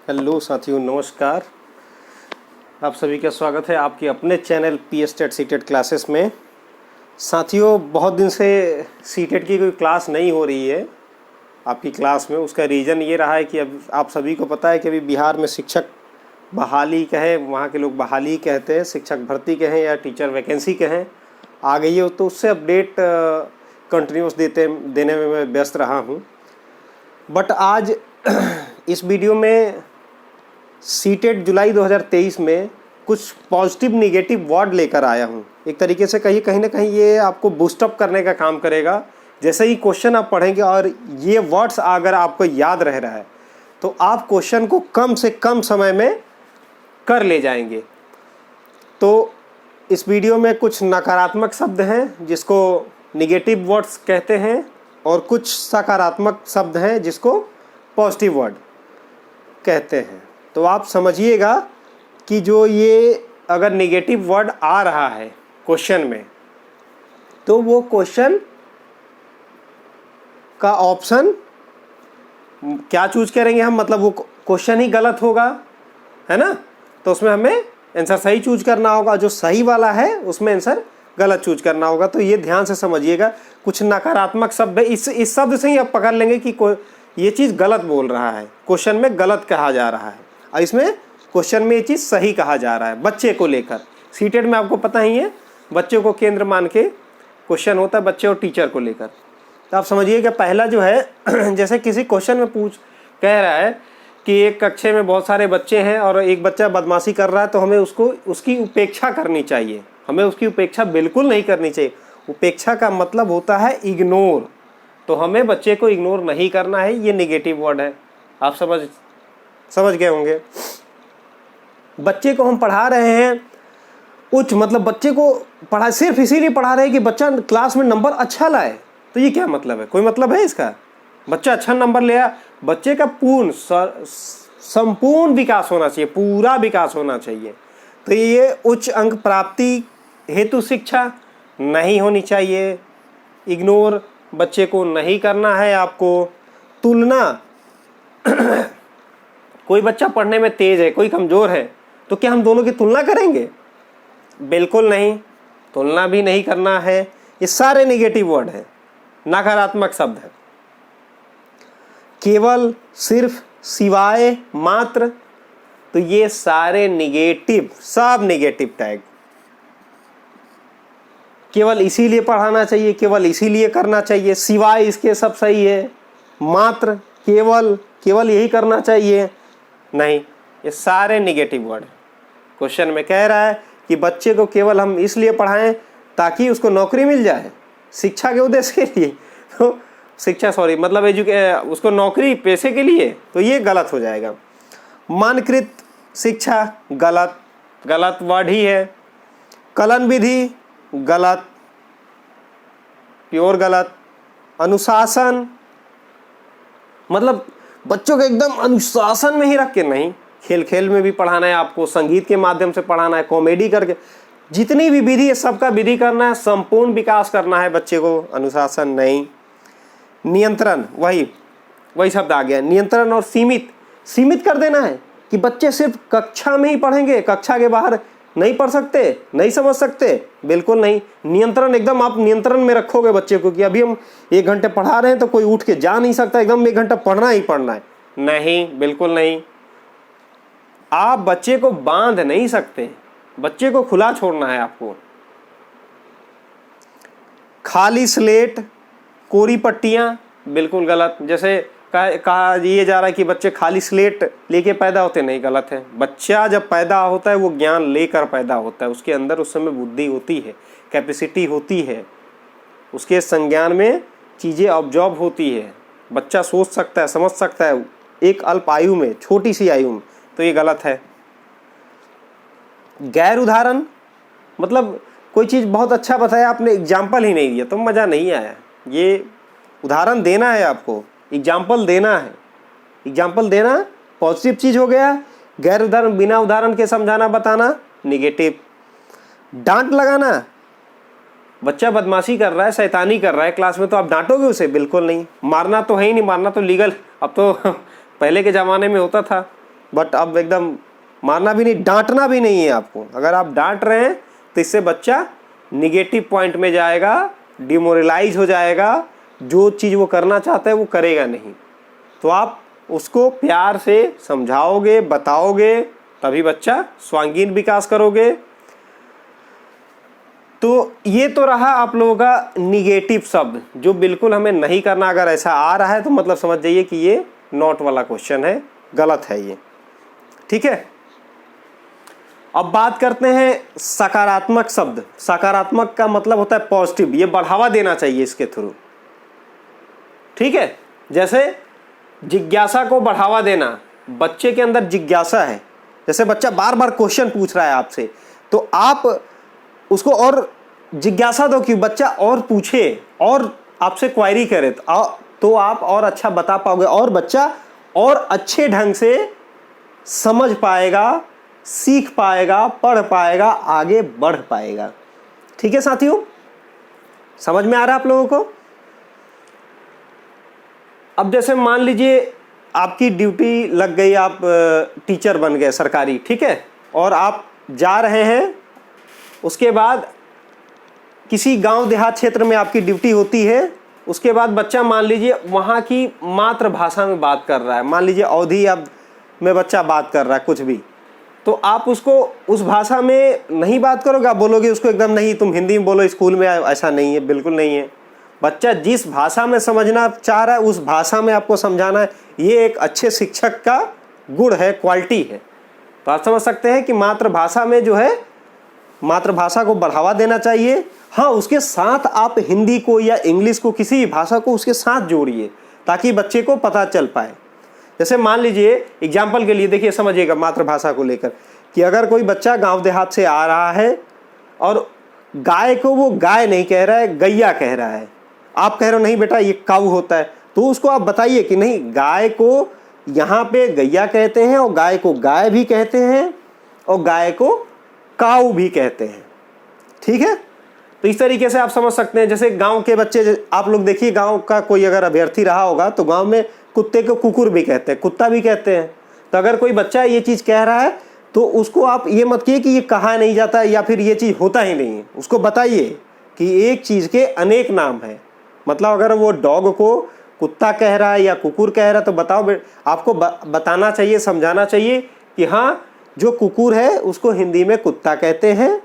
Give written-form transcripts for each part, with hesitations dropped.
Hello साथियों, नमस्कार। आप सभी का स्वागत है आपके अपने channel P state CTET classes में। साथियों, बहुत दिन से सीटेट की कोई क्लास नहीं हो रही है आपकी क्लास में। उसका रीज़न ये रहा है कि अब आप सभी को पता है कि अभी बिहार में शिक्षक बहाली कहें, वहाँ के लोग बहाली कहते हैं, शिक्षक भर्ती कहें या टीचर वैकेंसी कहें, आ गई है। तो उससे अपडेट कंटिन्यूस देने में मैं व्यस्त रहा हूँ। बट आज इस वीडियो में सीटेट जुलाई 2023 में कुछ पॉजिटिव निगेटिव वर्ड लेकर आया हूँ। एक तरीके से कहीं ना कहीं ये आपको बूस्टअप करने का काम करेगा। जैसे ही क्वेश्चन आप पढ़ेंगे और ये वर्ड्स अगर आपको याद रह रहा है तो आप क्वेश्चन को कम से कम समय में कर ले जाएंगे। तो इस वीडियो में कुछ नकारात्मक शब्द हैं जिसको निगेटिव वर्ड्स कहते हैं, और कुछ सकारात्मक शब्द हैं जिसको पॉजिटिव वर्ड कहते हैं। तो आप समझिएगा कि जो ये अगर निगेटिव वर्ड आ रहा है क्वेश्चन में, तो वो क्वेश्चन का ऑप्शन क्या चूज करेंगे हम, मतलब वो क्वेश्चन ही गलत होगा, है ना। तो उसमें हमें आंसर सही चूज करना होगा, जो सही वाला है उसमें आंसर गलत चूज करना होगा। तो ये ध्यान से समझिएगा। कुछ नकारात्मक शब्द है, इस शब्द से ही आप पकड़ लेंगे कि ये चीज़ गलत बोल रहा है, क्वेश्चन में गलत कहा जा रहा है, और इसमें क्वेश्चन में ये चीज़ सही कहा जा रहा है। बच्चे को लेकर सीटेट में आपको पता ही है, बच्चे को केंद्र मान के क्वेश्चन होता है, बच्चे और टीचर को लेकर। तो आप समझिए कि पहला जो है जैसे किसी क्वेश्चन में कह रहा है कि एक कक्षा में बहुत सारे बच्चे हैं और एक बच्चा बदमाशी कर रहा है, तो हमें उसकी उपेक्षा करनी चाहिए। हमें उसकी उपेक्षा बिल्कुल नहीं करनी चाहिए। उपेक्षा का मतलब होता है इग्नोर। तो हमें बच्चे को इग्नोर नहीं करना है। ये निगेटिव वर्ड है, आप समझ गए होंगे। बच्चे को हम पढ़ा रहे हैं उच्च, मतलब बच्चे को सिर्फ इसीलिए पढ़ा रहे हैं कि बच्चा क्लास में नंबर अच्छा लाए। तो ये क्या मतलब है? कोई मतलब है इसका? बच्चा अच्छा नंबर ले आया, बच्चे का संपूर्ण विकास होना चाहिए, पूरा विकास होना चाहिए। तो ये उच्च अंक प्राप्ति हेतु शिक्षा नहीं होनी चाहिए। इग्नोर बच्चे को नहीं करना है आपको। तुलना कोई बच्चा पढ़ने में तेज है, कोई कमज़ोर है, तो क्या हम दोनों की तुलना करेंगे? बिल्कुल नहीं, तुलना भी नहीं करना है। ये सारे निगेटिव वर्ड हैं, नकारात्मक शब्द है। केवल, सिर्फ, सिवाय, मात्र, तो ये सारे निगेटिव, सब निगेटिव टैग। केवल इसीलिए पढ़ाना चाहिए, केवल इसीलिए करना चाहिए, सिवाय इसके सब सही है, मात्र, केवल यही करना चाहिए, नहीं, ये सारे निगेटिव वर्ड। क्वेश्चन में कह रहा है कि बच्चे को केवल हम इसलिए पढ़ाएं ताकि उसको नौकरी मिल जाए, शिक्षा के उद्देश्य के लिए, तो मतलब उसको नौकरी पैसे के लिए, तो ये गलत हो जाएगा। मानकृत शिक्षा गलत वर्ड ही है। कलन विधि गलत, प्योर गलत। अनुशासन, मतलब बच्चों को एकदम अनुशासन में ही रख के नहीं, खेल खेल में भी पढ़ाना है आपको, संगीत के माध्यम से पढ़ाना है, कॉमेडी करके, जितनी भी विधि है सबका विधि करना है, संपूर्ण विकास करना है बच्चे को, अनुशासन नहीं। नियंत्रण, वही शब्द आ गया, नियंत्रण और सीमित कर देना है कि बच्चे सिर्फ कक्षा में ही पढ़ेंगे, कक्षा के बाहर नहीं पढ़ सकते, नहीं समझ सकते, बिल्कुल नहीं। नियंत्रण, एकदम आप नियंत्रण में रखोगे बच्चे को कि अभी हम 1 घंटे पढ़ा रहे हैं तो कोई उठ के जा नहीं सकता, एकदम 1 घंटा पढ़ना ही पढ़ना है, नहीं, बिल्कुल नहीं। आप बच्चे को बांध नहीं सकते, बच्चे को खुला छोड़ना है आपको। खाली स्लेट, कोरी पट्टियां, बिल्कुल गलत। जैसे कहा ये जा रहा है कि बच्चे खाली स्लेट लेके पैदा होते, नहीं, गलत है। बच्चा जब पैदा होता है वो ज्ञान लेकर पैदा होता है, उसके अंदर उस समय बुद्धि होती है, कैपेसिटी होती है, उसके संज्ञान में चीज़ें ऑब्जॉर्व होती है, बच्चा सोच सकता है, समझ सकता है एक अल्प आयु में, छोटी सी आयु में, तो ये गलत है। गैर उदाहरण, मतलब कोई चीज़ बहुत अच्छा बताया आपने, एग्जाम्पल ही नहीं दिया तो मज़ा नहीं आया। ये उदाहरण देना है आपको, एग्जाम्पल देना है। एग्जाम्पल देना पॉजिटिव चीज़ हो गया, गैर उदाहरण, बिना उदाहरण के समझाना बताना, निगेटिव। डांट लगाना, बच्चा बदमाशी कर रहा है, शैतानी कर रहा है क्लास में, तो आप डांटोगे उसे? बिल्कुल नहीं। मारना तो है ही नहीं, मारना तो लीगल, अब तो पहले के ज़माने में होता था, बट अब एकदम मारना भी नहीं, डांटना भी नहीं है आपको। अगर आप डांट रहे हैं तो इससे बच्चा निगेटिव पॉइंट में जाएगा, डिमोरलाइज हो जाएगा, जो चीज़ वो करना चाहता है वो करेगा नहीं। तो आप उसको प्यार से समझाओगे, बताओगे, तभी बच्चा स्वांगीण विकास करोगे। तो ये तो रहा आप लोगों का निगेटिव शब्द जो बिल्कुल हमें नहीं करना। अगर ऐसा आ रहा है तो मतलब समझ जाइए कि ये नॉट वाला क्वेश्चन है, गलत है ये। ठीक है, अब बात करते हैं सकारात्मक शब्द। सकारात्मक का मतलब होता है पॉजिटिव, ये बढ़ावा देना चाहिए इसके थ्रू। ठीक है, जैसे जिज्ञासा को बढ़ावा देना, बच्चे के अंदर जिज्ञासा है, जैसे बच्चा बार बार क्वेश्चन पूछ रहा है आपसे, तो आप उसको और जिज्ञासा दो कि बच्चा और पूछे और आपसे क्वायरी करे, तो आप और अच्छा बता पाओगे और बच्चा और अच्छे ढंग से समझ पाएगा, सीख पाएगा, पढ़ पाएगा, आगे बढ़ पाएगा। ठीक है साथियों, समझ में आ रहा है आप लोगों को? अब जैसे मान लीजिए आपकी ड्यूटी लग गई, आप टीचर बन गए सरकारी, ठीक है, और आप जा रहे हैं, उसके बाद किसी गांव देहात क्षेत्र में आपकी ड्यूटी होती है। उसके बाद बच्चा मान लीजिए वहाँ की मातृभाषा में बात कर रहा है, मान लीजिए अवधी अब में बच्चा बात कर रहा है कुछ भी, तो आप उसको उस भाषा में नहीं बात करोगे, आप बोलोगे उसको एकदम नहीं तुम हिंदी में बोलो स्कूल में। ऐसा नहीं है, बिल्कुल नहीं है। बच्चा जिस भाषा में समझना चाह रहा है उस भाषा में आपको समझाना है। ये एक अच्छे शिक्षक का गुण है, क्वालिटी है। तो आप समझ सकते हैं कि मातृभाषा में जो है, मातृभाषा को बढ़ावा देना चाहिए। हाँ, उसके साथ आप हिंदी को या इंग्लिश को, किसी भी भाषा को उसके साथ जोड़िए ताकि बच्चे को पता चल पाए। जैसे मान लीजिए एग्जाम्पल के लिए देखिए, समझिएगा मातृभाषा को लेकर कि अगर कोई बच्चा गांव देहात से आ रहा है और गाय को वो गाय नहीं कह रहा है, गैया कह रहा है, आप कह रहे हो नहीं बेटा ये काऊ होता है, तो उसको आप बताइए कि नहीं, गाय को यहाँ पे गैया कहते हैं और गाय को गाय भी कहते हैं और गाय को काऊ भी कहते हैं। ठीक है, तो इस तरीके से आप समझ सकते हैं। जैसे गांव के बच्चे, आप लोग देखिए गांव का कोई अगर अभ्यर्थी रहा होगा तो गांव में कुत्ते को कुकुर भी कहते हैं, कुत्ता भी कहते हैं। तो अगर कोई बच्चा ये चीज़ कह रहा है तो उसको आप ये मत कहिए कि ये कहा नहीं जाता या फिर ये चीज़ होता ही नहीं है। उसको बताइए कि एक चीज़ के अनेक नाम है। मतलब अगर वो डॉग को कुत्ता कह रहा है या कुकुर कह रहा है तो बताओ, आपको बताना चाहिए, समझाना चाहिए कि हाँ, जो कुकुर है उसको हिंदी में कुत्ता कहते हैं,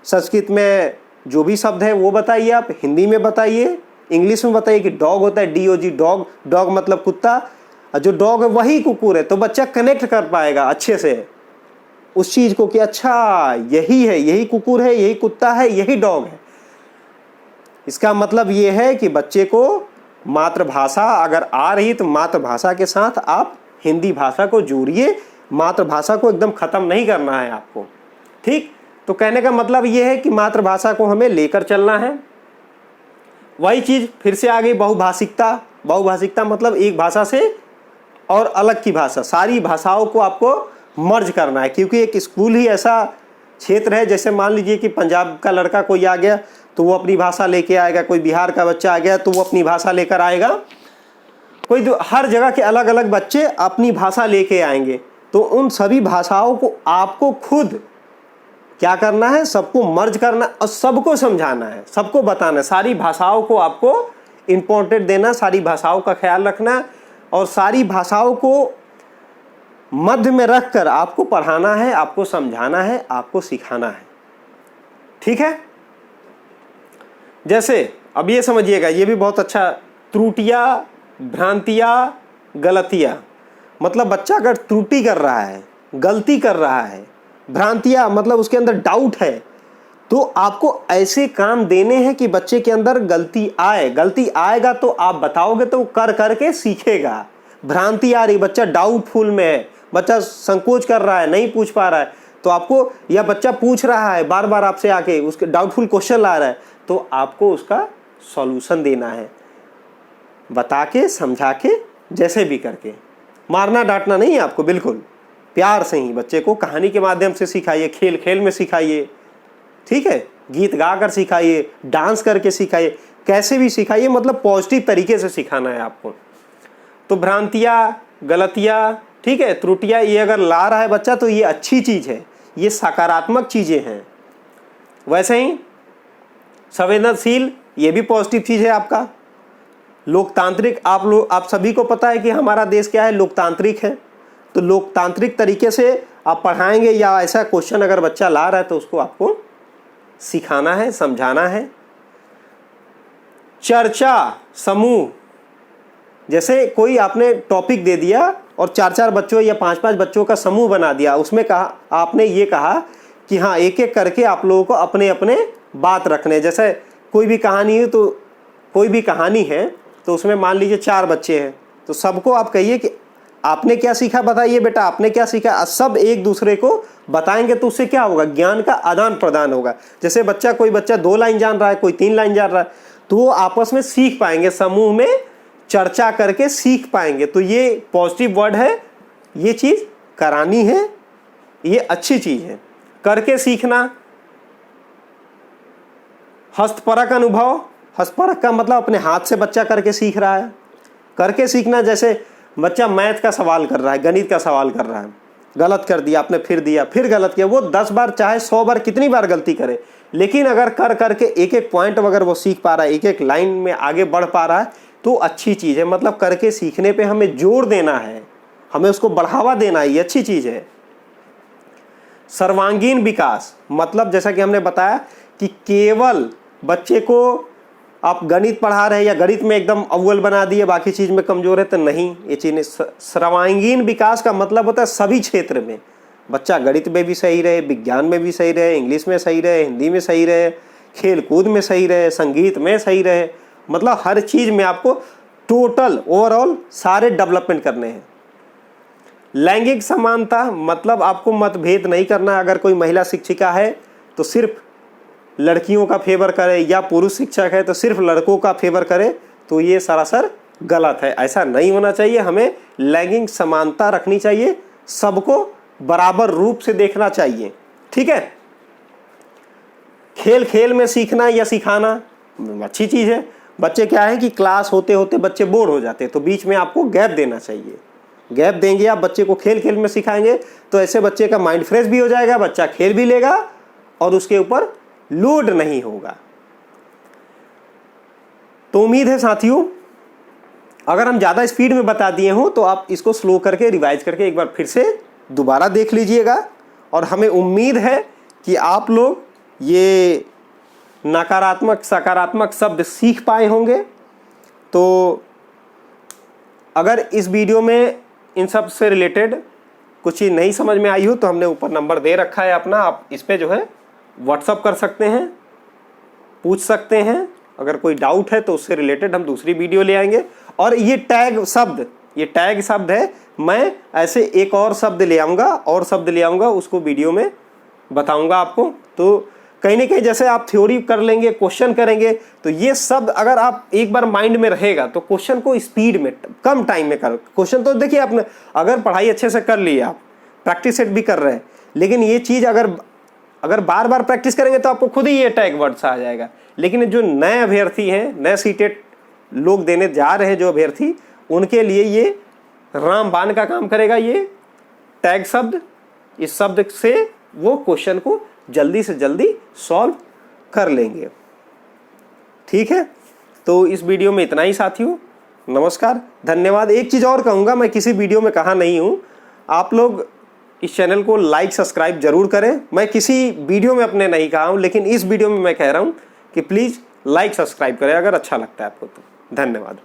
संस्कृत में जो भी शब्द है वो बताइए, आप हिंदी में बताइए, इंग्लिश में बताइए कि डॉग होता है DOG, डॉग, डॉग मतलब कुत्ता, और जो डॉग है वही कुकुर है। तो बच्चा कनेक्ट कर पाएगा अच्छे से उस चीज़ को कि अच्छा यही है, यही कुकुर है, यही कुत्ता है, यही डॉग है। इसका मतलब ये है कि बच्चे को मातृभाषा अगर आ रही तो मातृभाषा के साथ आप हिंदी भाषा को जोड़िए। मातृभाषा को एकदम ख़त्म नहीं करना है आपको। ठीक, तो कहने का मतलब ये है कि मातृभाषा को हमें लेकर चलना है। वही चीज़ फिर से आ गई बहुभाषिकता। बहुभाषिकता मतलब एक भाषा से और अलग की भाषा, सारी भाषाओं को आपको मर्ज करना है। क्योंकि एक स्कूल ही ऐसा क्षेत्र है, जैसे मान लीजिए कि पंजाब का लड़का कोई आ गया तो वो अपनी भाषा लेके आएगा, कोई बिहार का बच्चा आ गया तो वो अपनी भाषा लेकर आएगा, कोई हर जगह के अलग अलग बच्चे अपनी भाषा लेके आएंगे। तो उन सभी भाषाओं को आपको खुद क्या करना है, सबको मर्ज करना और सबको समझाना है, सबको बताना है। सारी भाषाओं को आपको इम्पोर्टेंट देना, सारी भाषाओं का ख्याल रखना और सारी भाषाओं को मध्य में रखकर आपको पढ़ाना है, आपको समझाना है, आपको सिखाना है। ठीक है, जैसे अब ये समझिएगा, ये भी बहुत अच्छा, त्रुटियां, भ्रांतियां, गलतियां। मतलब बच्चा अगर त्रुटि कर रहा है, गलती कर रहा है, भ्रांतियां मतलब उसके अंदर डाउट है, तो आपको ऐसे काम देने हैं कि बच्चे के अंदर गलती आए। गलती आएगा तो आप बताओगे तो कर करके सीखेगा। भ्रांति आ रही, बच्चा डाउटफुल में है, बच्चा संकोच कर रहा है, नहीं पूछ पा रहा है, तो आपको, या बच्चा पूछ रहा है बार बार आपसे आके, उसके डाउटफुल क्वेश्चन ला रहा है, तो आपको उसका सॉल्यूशन देना है, बता के, समझा के, जैसे भी करके। मारना डांटना नहीं है आपको, बिल्कुल प्यार से ही बच्चे को कहानी के माध्यम से सिखाइए, खेल खेल में सिखाइए। ठीक है, गीत गा कर सिखाइए, डांस करके सिखाइए, कैसे भी सिखाइए, मतलब पॉजिटिव तरीके से सिखाना है आपको। तो भ्रांतियाँ, गलतियाँ, ठीक है, त्रुटियां ये अगर ला रहा है बच्चा तो ये अच्छी चीज़ है, ये सकारात्मक चीज़ें हैं। वैसे ही संवेदनशील, ये भी पॉजिटिव चीज़ है आपका। लोकतांत्रिक, आप सभी को पता है कि हमारा देश क्या है, लोकतांत्रिक है। तो लोकतांत्रिक तरीके से आप पढ़ाएंगे या ऐसा क्वेश्चन अगर बच्चा ला रहा है तो उसको आपको सिखाना है, समझाना है। चर्चा समूह, जैसे कोई आपने टॉपिक दे दिया और 4-4 बच्चों या 5-5 बच्चों का समूह बना दिया, उसमें कहा आपने ये कहा कि हाँ एक एक करके आप लोगों को अपने अपने बात रखने। जैसे कोई भी कहानी है तो उसमें मान लीजिए 4 बच्चे हैं, तो सबको आप कहिए कि आपने क्या सीखा, बताइए बेटा आपने क्या सीखा। सब एक दूसरे को बताएंगे तो उससे क्या होगा, ज्ञान का आदान प्रदान होगा। जैसे कोई बच्चा 2 लाइन जान रहा है, कोई 3 लाइन जान रहा है, तो वो आपस में सीख पाएंगे, समूह में चर्चा करके सीख पाएंगे। तो ये पॉजिटिव वर्ड है, ये चीज़ करानी है, ये अच्छी चीज़ है। करके सीखना। हस्तपरक अनुभव, हस्तपरक का मतलब अपने हाथ से बच्चा करके सीख रहा है। करके सीखना, जैसे बच्चा मैथ का सवाल कर रहा है, गणित का सवाल कर रहा है, गलत कर दिया आपने, फिर दिया, फिर गलत किया, वो 10 बार चाहे 100 बार कितनी बार गलती करे, लेकिन अगर कर करके एक एक पॉइंट अगर वो सीख पा रहा है, एक एक लाइन में आगे बढ़ पा रहा है, तो अच्छी चीज़ है। मतलब करके सीखने पे हमें जोर देना है, हमें उसको बढ़ावा देना है, ये अच्छी चीज़ है। सर्वांगीण विकास, मतलब जैसा कि हमने बताया कि केवल बच्चे को आप गणित पढ़ा रहे हैं या गणित में एकदम अव्वल बना दिए, बाकी चीज़ में कमज़ोर है, तो नहीं, ये चीज़ नहीं। सर्वांगीण विकास का मतलब होता है सभी क्षेत्र में बच्चा गणित में भी सही रहे, विज्ञान में भी सही रहे, इंग्लिश में सही रहे, हिंदी में सही रहे, खेल कूद में सही रहे, संगीत में सही रहे। मतलब हर चीज़ में आपको टोटल ओवरऑल सारे डेवलपमेंट करने हैं। लैंगिक समानता, मतलब आपको मतभेद नहीं करना। अगर कोई महिला शिक्षिका है तो सिर्फ लड़कियों का फेवर करे, या पुरुष शिक्षक है तो सिर्फ लड़कों का फेवर करे, तो ये सरासर गलत है। ऐसा नहीं होना चाहिए, हमें लैंगिक समानता रखनी चाहिए, सबको बराबर रूप से देखना चाहिए, ठीक है। खेल खेल में सीखना या सिखाना अच्छी चीज़ है। बच्चे क्या है कि क्लास होते होते बच्चे बोर हो जाते हैं, तो बीच में आपको गैप देना चाहिए। गैप देंगे आप, बच्चे को खेल खेल में सिखाएंगे, तो ऐसे बच्चे का माइंड फ्रेश भी हो जाएगा, बच्चा खेल भी लेगा और उसके ऊपर लोड नहीं होगा। तो उम्मीद है साथियों, अगर हम ज़्यादा स्पीड में बता दिए हों तो आप इसको स्लो करके रिवाइज करके एक बार फिर से दोबारा देख लीजिएगा। और हमें उम्मीद है कि आप लोग ये नकारात्मक सकारात्मक शब्द सीख पाए होंगे। तो अगर इस वीडियो में इन सब से रिलेटेड कुछ चीज़ नहीं समझ में आई हो तो हमने ऊपर नंबर दे रखा है अपना, आप इस पर जो है व्हाट्सअप कर सकते हैं, पूछ सकते हैं। अगर कोई डाउट है तो उससे रिलेटेड हम दूसरी वीडियो ले आएंगे। और ये टैग शब्द है, मैं ऐसे एक और शब्द ले आऊँगा, उसको वीडियो में बताऊँगा आपको। तो कहीं ना कहीं जैसे आप थ्योरी कर लेंगे, क्वेश्चन करेंगे, तो ये शब्द अगर आप एक बार माइंड में रहेगा तो क्वेश्चन को स्पीड में कम टाइम में कर क्वेश्चन। तो देखिए, आपने अगर पढ़ाई अच्छे से कर ली, आप प्रैक्टिस सेट भी कर रहे हैं, लेकिन ये चीज़ अगर बार बार प्रैक्टिस करेंगे तो आपको खुद ही ये टैग वर्ड्स आ जाएगा। लेकिन जो नए अभ्यर्थी हैं, नए सीटेट लोग देने जा रहे हैं जो अभ्यर्थी, उनके लिए ये रामबाण का काम करेगा ये टैग शब्द। इस शब्द से वो क्वेश्चन को जल्दी से जल्दी सॉल्व कर लेंगे, ठीक है। तो इस वीडियो में इतना ही साथियों, नमस्कार, धन्यवाद। एक चीज़ और कहूँगा, मैं किसी वीडियो में कहा नहीं हूँ, आप लोग इस चैनल को लाइक सब्सक्राइब जरूर करें। मैं किसी वीडियो में अपने नहीं कहा हूँ, लेकिन इस वीडियो में मैं कह रहा हूँ कि प्लीज़ लाइक सब्सक्राइब करें अगर अच्छा लगता है आपको तो। धन्यवाद।